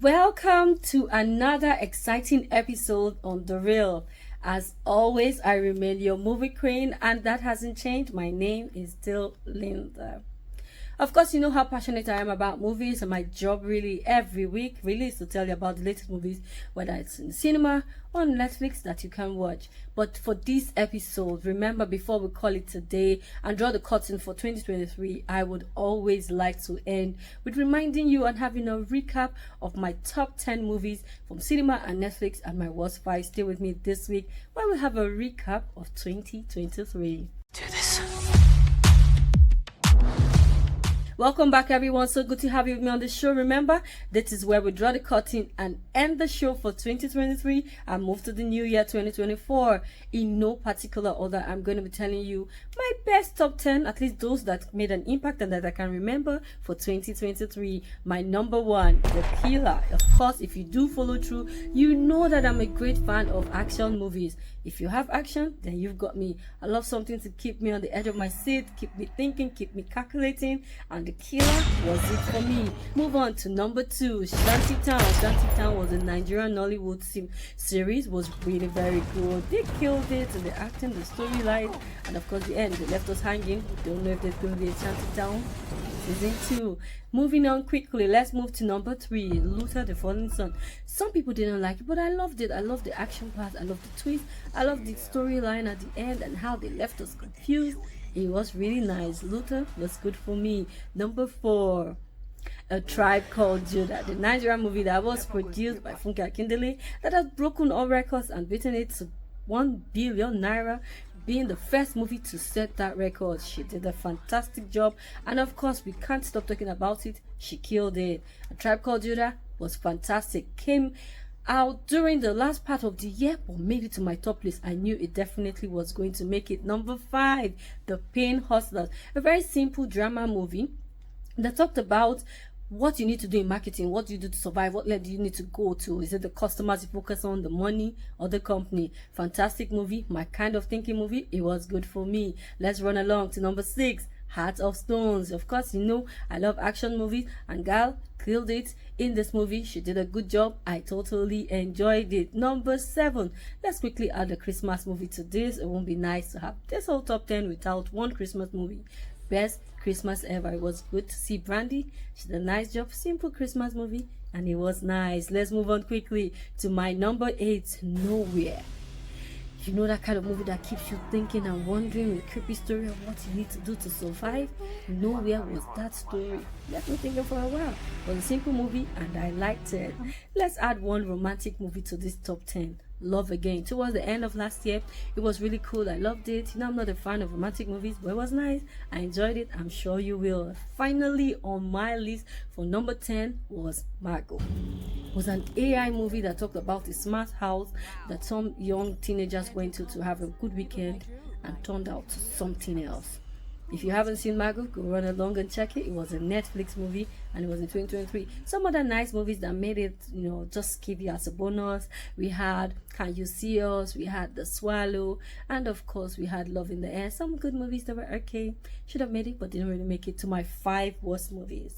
Welcome to another exciting episode on The Real. As always, I remain your movie queen, and that hasn't changed. My name is still Linda. Of course, you know how passionate I am about movies, and my job really every week really is to tell you about the latest movies, whether it's in the cinema or on Netflix that you can watch. But for this episode, remember before we call it today and draw the curtain for 2023, I would always like to end with reminding you and having a recap of my top 10 movies from cinema and Netflix and my worst 5. Stay with me this week where we have a recap of 2023. Do this. Welcome back, everyone. So good to have you with me on the show. Remember, this is where we draw the curtain and end the show for 2023 and move to the new year 2024. In no particular order, I'm going to be telling you my best top 10, at least those that made an impact and that I can remember for 2023. My number one, The Killer. Of course, if you do follow through, you know that I'm a great fan of action movies. If you have action, then you've got me. I love something to keep me on the edge of my seat, keep me thinking, keep me calculating, and The Killer was it for me. Move on to number 2, Shantytown. Shantytown was a Nigerian Nollywood series, was really very good. They killed it in the acting, the storyline, and of course the end. They left us hanging. We don't know if there's going to be a Shantytown season 2. Moving on quickly, let's move to number 3, Luther the Fallen Sun. Some people didn't like it, but I loved it. I loved the action part, I loved the twist, I loved the storyline at the end and how they left us confused. It was really nice. Luther was good for me. Number 4, A Tribe Called Judah, the Nigerian movie that was produced by Funke Akindele, that has broken all records and beaten it to 1 billion naira, being the first movie to set that record. She did a fantastic job, and of course we can't stop talking about it. She killed it. A Tribe Called Judah was fantastic. Came out during the last part of the year, but made it to my top list. I knew it definitely was going to make it. Number 5, The Pain Hustlers, a very simple drama movie that talked about what you need to do in marketing, what do you do to survive, what level do you need to go to. Is it the customers you focus on, the money, or the company? Fantastic movie, my kind of thinking movie. It was good for me. Let's run along to number 6, Heart of Stones. Of course, you know I love action movies, and Gal killed it in this movie. She did a good job. I totally enjoyed it. Number 7, let's quickly add a Christmas movie to this. It won't be nice to have this whole top 10 without one Christmas movie. Best Christmas ever. It was good to see Brandy. She did a nice job. Simple Christmas movie, and it was nice. Let's move on quickly to my number 8, Nowhere. You know that kind of movie that keeps you thinking and wondering, with a creepy story of what you need to do to survive? Nowhere was that story. Left me thinking for a while. It was a simple movie and I liked it. Let's add one romantic movie to this top 10. Love Again. Towards the end of last year, it was really cool. I loved it. You know, I'm not a fan of romantic movies, but it was nice. I enjoyed it. I'm sure you will. Finally, on my list for number 10 was Margot. It was an AI movie that talked about a smart house that some young teenagers went to have a good weekend and turned out to something else. If you haven't seen Margot, go run along and check it. It was a Netflix movie and it was in 2023. Some other nice movies that made it, you know, just give you as a bonus. We had Can You See Us? We had The Swallow. And of course, we had Love in the Air. Some good movies that were okay. Should have made it, but didn't really make it to my 5 worst movies.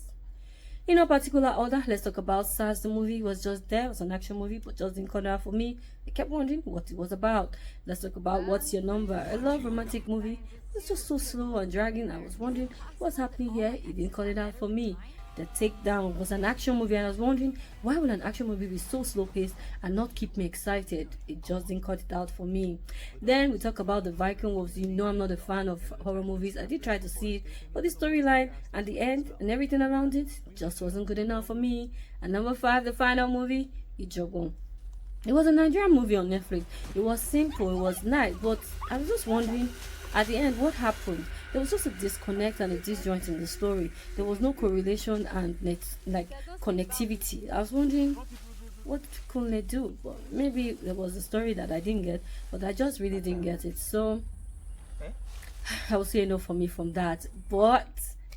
In no particular order, let's talk about SARS. The movie was just there. It was an action movie, but just didn't come out for me. I kept wondering what it was about. Let's talk about What's Your Number. I love romantic movie. It's just so slow and dragging. I was wondering what's happening here. It didn't call it out for me. The Takedown was an action movie, and I was wondering why would an action movie be so slow paced and not keep me excited. It just didn't cut it out for me. Then we talk about The Viking Wolves. You know I'm not a fan of horror movies. I did try to see it, but the storyline and the end and everything around it just wasn't good enough for me. And number 5, the final movie, Ijogon. It was a Nigerian movie on Netflix. It was simple, it was nice, but I was just wondering at the end what happened. There was just a disconnect and a disjoint in the story. There was no correlation and connectivity. I was wondering what could they do, but maybe there was a story that I didn't get, but I just really didn't get it. So I will say no for me from that. But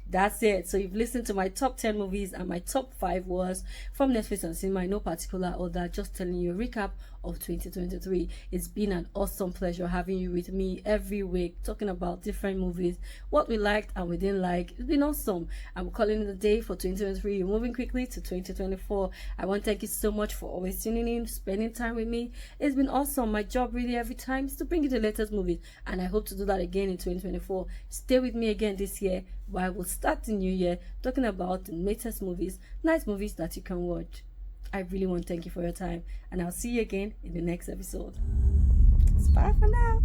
That's it. So you've listened to my top 10 movies, and my top 5 was from Netflix and cinema in no particular order, just telling you a recap of 2023. It's been an awesome pleasure having you with me every week, talking about different movies, what we liked and we didn't like. It's been awesome. I'm calling it a day for 2023. We're moving quickly to 2024. I want to thank you so much for always tuning in, spending time with me. It's been awesome. My job really every time is to bring you the latest movies, and I hope to do that again in 2024. Stay with me again this year, where I will start the new year talking about the latest movies, nice movies that you can watch. I really want to thank you for your time, and I'll see you again in the next episode. Bye for now.